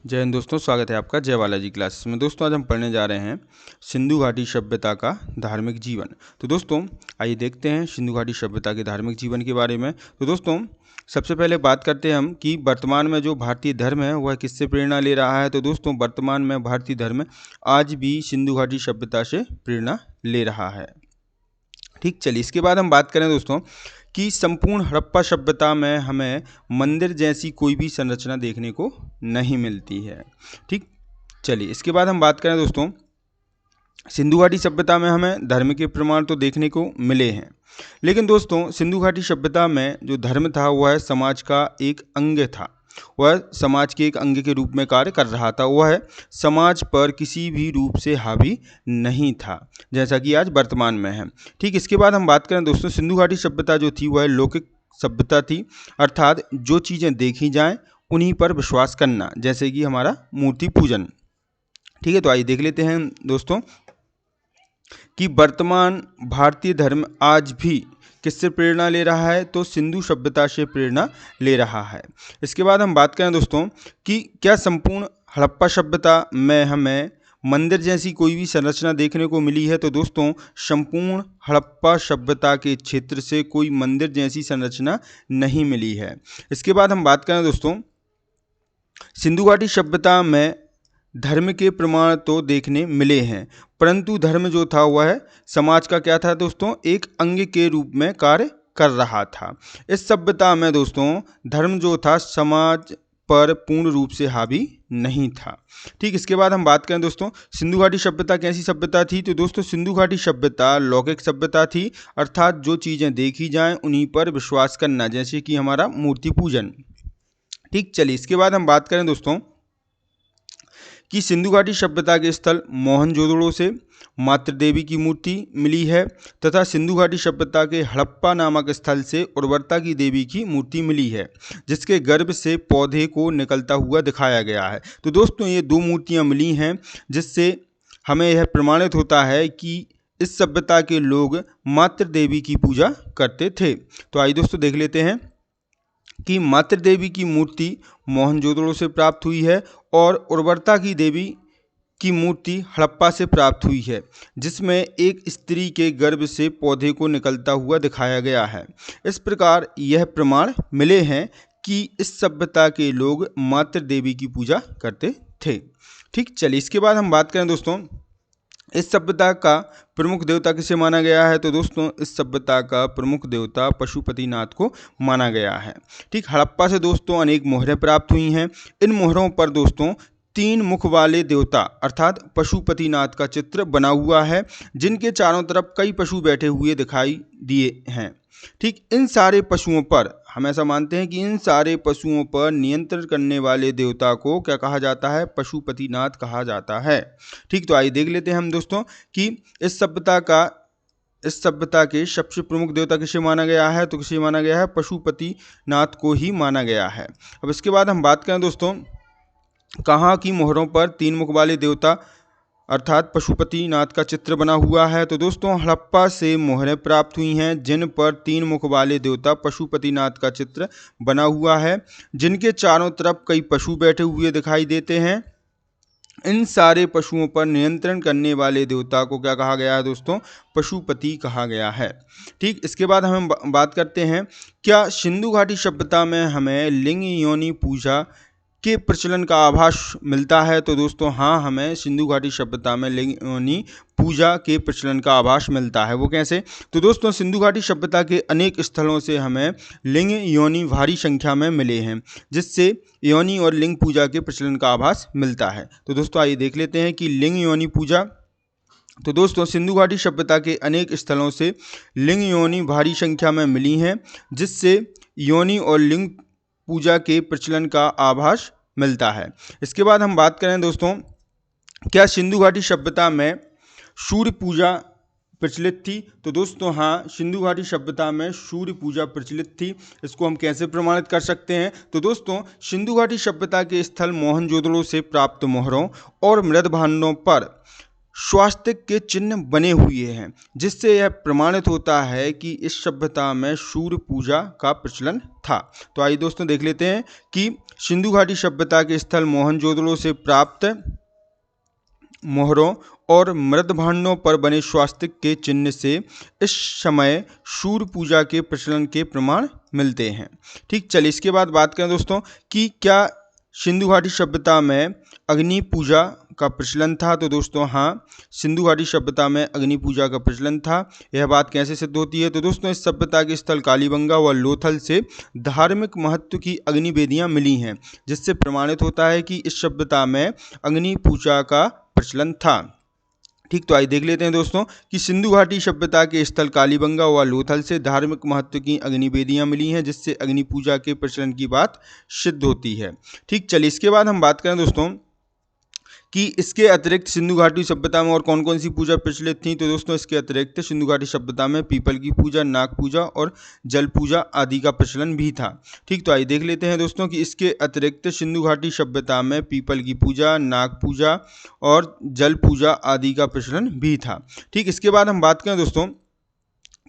जय हिंद दोस्तों, स्वागत है आपका जय बालाजी क्लासेस में। दोस्तों आज हम पढ़ने जा रहे हैं सिंधु घाटी सभ्यता का धार्मिक जीवन। तो दोस्तों आइए देखते हैं सिंधु घाटी सभ्यता के धार्मिक जीवन के बारे में। तो दोस्तों सबसे पहले बात करते हैं हम कि वर्तमान में जो भारतीय धर्म है वह किससे प्रेरणा ले रहा है। तो दोस्तों वर्तमान में भारतीय धर्म आज भी सिंधु घाटी सभ्यता से प्रेरणा ले रहा है। ठीक, चलिए इसके बाद हम बात करें दोस्तों कि संपूर्ण हड़प्पा सभ्यता में हमें मंदिर जैसी कोई भी संरचना देखने को नहीं मिलती है। ठीक, चलिए इसके बाद हम बात करें दोस्तों सिंधु घाटी सभ्यता में हमें धर्म के प्रमाण तो देखने को मिले हैं, लेकिन दोस्तों सिंधु घाटी सभ्यता में जो धर्म था वह समाज का एक अंग था। वह समाज के एक अंग के रूप में कार्य कर रहा था। वह समाज पर किसी भी रूप से हावी नहीं था, जैसा कि आज वर्तमान में है। ठीक, इसके बाद हम बात करें दोस्तों सिंधु घाटी सभ्यता जो थी वह लौकिक सभ्यता थी, अर्थात जो चीज़ें देखी जाएं उन्हीं पर विश्वास करना, जैसे कि हमारा मूर्ति पूजन। ठीक है, तो आइए देख लेते हैं दोस्तों कि वर्तमान भारतीय धर्म आज भी किससे प्रेरणा ले रहा है। तो सिंधु सभ्यता से प्रेरणा ले रहा है। इसके बाद हम बात करें दोस्तों कि क्या संपूर्ण हड़प्पा सभ्यता में हमें मंदिर जैसी कोई भी संरचना देखने को मिली है। तो दोस्तों संपूर्ण हड़प्पा सभ्यता के क्षेत्र से कोई मंदिर जैसी संरचना नहीं मिली है। इसके बाद हम बात करें दोस्तों सिंधु घाटी सभ्यता में धर्म के प्रमाण तो देखने मिले हैं, परंतु धर्म जो था वह समाज का क्या था दोस्तों, एक अंग के रूप में कार्य कर रहा था। इस सभ्यता में दोस्तों धर्म जो था समाज पर पूर्ण रूप से हावी नहीं था। ठीक, इसके बाद हम बात करें दोस्तों सिंधु घाटी सभ्यता कैसी सभ्यता थी। तो दोस्तों सिंधु घाटी सभ्यता लौकिक सभ्यता थी, अर्थात जो चीज़ें देखी जाएं उन्हीं पर विश्वास करना, जैसे कि हमारा मूर्ति पूजन। ठीक, चलिए इसके बाद हम बात करें दोस्तों कि सिंधु घाटी सभ्यता के स्थल मोहनजोदड़ो से मातृ देवी की मूर्ति मिली है तथा सिंधु घाटी सभ्यता के हड़प्पा नामक स्थल से उर्वरता की देवी की मूर्ति मिली है, जिसके गर्भ से पौधे को निकलता हुआ दिखाया गया है। तो दोस्तों ये दो मूर्तियां मिली हैं, जिससे हमें यह प्रमाणित होता है कि इस सभ्यता के लोग मातृ देवी की पूजा करते थे। तो आइए दोस्तों देख लेते हैं कि मातृ देवी की मूर्ति मोहनजोदड़ो से प्राप्त हुई है और उर्वरता की देवी की मूर्ति हड़प्पा से प्राप्त हुई है, जिसमें एक स्त्री के गर्भ से पौधे को निकलता हुआ दिखाया गया है। इस प्रकार यह प्रमाण मिले हैं कि इस सभ्यता के लोग मातृ देवी की पूजा करते थे। ठीक, चलिए इसके बाद हम बात करें दोस्तों इस सभ्यता का प्रमुख देवता किसे माना गया है। तो दोस्तों इस सभ्यता का प्रमुख देवता पशुपतिनाथ को माना गया है। ठीक, हड़प्पा से दोस्तों अनेक मोहरें प्राप्त हुई हैं। इन मोहरों पर दोस्तों 3 मुख वाले देवता अर्थात पशुपतिनाथ का चित्र बना हुआ है, जिनके चारों तरफ कई पशु बैठे हुए दिखाई दिए हैं। ठीक, इन सारे पशुओं पर हम ऐसा मानते हैं कि इन सारे पशुओं पर नियंत्रण करने वाले देवता को क्या कहा जाता है, पशुपतिनाथ कहा जाता है। ठीक, तो आइए देख लेते हैं हम दोस्तों कि इस सभ्यता के सबसे प्रमुख देवता किसे माना गया है। तो किसे माना गया है, पशुपतिनाथ को ही माना गया है। अब इसके बाद हम बात करें दोस्तों कहाँ की मोहरों पर 3 मुख वाले देवता अर्थात पशुपतिनाथ का चित्र बना हुआ है। तो दोस्तों हड़प्पा से मोहरें प्राप्त हुई हैं जिन पर 3 मुख वाले देवता पशुपतिनाथ का चित्र बना हुआ है, जिनके चारों तरफ कई पशु बैठे हुए दिखाई देते हैं। इन सारे पशुओं पर नियंत्रण करने वाले देवता को क्या कहा गया है दोस्तों, पशुपति कहा गया है। ठीक, इसके बाद हम बात करते हैं क्या सिंधु घाटी सभ्यता में हमें लिंग योनि पूजा के प्रचलन का आभास मिलता है। तो दोस्तों हाँ, हमें सिंधु घाटी सभ्यता में लिंग योनि पूजा के प्रचलन का आभास मिलता है। वो कैसे। तो दोस्तों सिंधु घाटी सभ्यता के अनेक स्थलों से हमें लिंग योनि भारी संख्या में मिले हैं, जिससे योनि और लिंग पूजा के प्रचलन का आभास मिलता है। तो दोस्तों आइए देख लेते हैं कि लिंग योनि पूजा। तो दोस्तों सिंधु घाटी सभ्यता के अनेक स्थलों से लिंग योनि भारी संख्या में मिली हैं, जिससे योनि और लिंग पूजा के प्रचलन का आभास मिलता है। इसके बाद हम बात करें दोस्तों क्या सिंधु घाटी सभ्यता में सूर्य पूजा प्रचलित थी। तो दोस्तों हाँ, सिंधु घाटी सभ्यता में सूर्य पूजा प्रचलित थी। इसको हम कैसे प्रमाणित कर सकते हैं। तो दोस्तों सिंधु घाटी सभ्यता के स्थल मोहनजोदड़ो से प्राप्त मोहरों और मृद भांडों पर स्वास्तिक के चिन्ह बने हुए हैं, जिससे यह प्रमाणित होता है कि इस सभ्यता में सूर्य पूजा का प्रचलन था। तो आइए दोस्तों देख लेते हैं कि सिंधु घाटी सभ्यता के स्थल मोहनजोदड़ो से प्राप्त मोहरों और मृद भांडों पर बने स्वास्तिक के चिन्ह से इस समय सूर्य पूजा के प्रचलन के प्रमाण मिलते हैं। ठीक, चलिए इसके बाद बात करें दोस्तों कि क्या सिंधु घाटी सभ्यता में अग्नि पूजा का प्रचलन था। तो दोस्तों हाँ, सिंधु घाटी सभ्यता में अग्नि पूजा का प्रचलन था। यह बात कैसे सिद्ध होती है? तो दोस्तों इस सभ्यता के स्थल कालीबंगा व लोथल से धार्मिक महत्व की अग्नि वेदियाँ मिली हैं, जिससे प्रमाणित होता है कि इस सभ्यता में अग्नि पूजा का प्रचलन था। ठीक, तो आइए देख लेते हैं दोस्तों कि सिंधु घाटी सभ्यता के स्थल कालीबंगा व लोथल से धार्मिक महत्व की अग्नि वेदियाँ मिली हैं, जिससे अग्नि पूजा के प्रचलन की बात सिद्ध होती है। ठीक, चलिए इसके बाद हम बात करें दोस्तों कि इसके अतिरिक्त सिंधु घाटी सभ्यता में और कौन कौन सी पूजा प्रचलित थी। तो दोस्तों इसके अतिरिक्त सिंधु घाटी सभ्यता में पीपल की पूजा, नाग पूजा और जल पूजा आदि का प्रचलन भी था। ठीक, तो आइए देख लेते हैं दोस्तों कि इसके अतिरिक्त सिंधु घाटी सभ्यता में पीपल की पूजा, नाग पूजा और जल पूजा आदि का प्रचलन भी था। ठीक, इसके बाद हम बात करें दोस्तों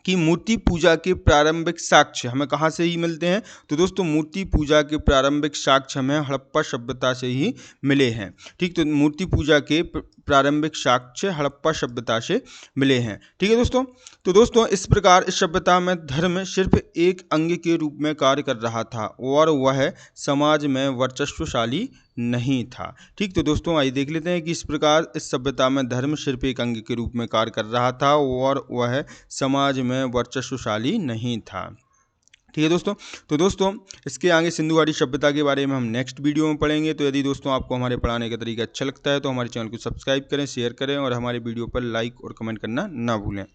कि मूर्ति पूजा के प्रारंभिक साक्ष्य हमें कहाँ से ही मिलते हैं। तो दोस्तों मूर्ति पूजा के प्रारंभिक साक्ष्य हमें हड़प्पा सभ्यता से ही मिले हैं। ठीक, तो मूर्ति पूजा के प्रारंभिक साक्ष्य हड़प्पा सभ्यता से मिले हैं। ठीक है दोस्तों, तो दोस्तों इस प्रकार इस सभ्यता में धर्म सिर्फ एक अंग के रूप में कार्य कर रहा था और वह समाज में वर्चस्वशाली नहीं था। ठीक, तो दोस्तों आइए देख लेते हैं कि इस प्रकार इस सभ्यता में धर्म सिर्फ एक अंग के रूप में कार्य कर रहा था और वह समाज में वर्चस्वशाली नहीं था। ठीक है दोस्तों, तो दोस्तों इसके आगे सिंधु घाटी सभ्यता के बारे में हम नेक्स्ट वीडियो में पढ़ेंगे। तो यदि दोस्तों आपको हमारे पढ़ाने का तरीका अच्छा लगता है तो हमारे चैनल को सब्सक्राइब करें, शेयर करें और हमारे वीडियो पर लाइक और कमेंट करना ना भूलें।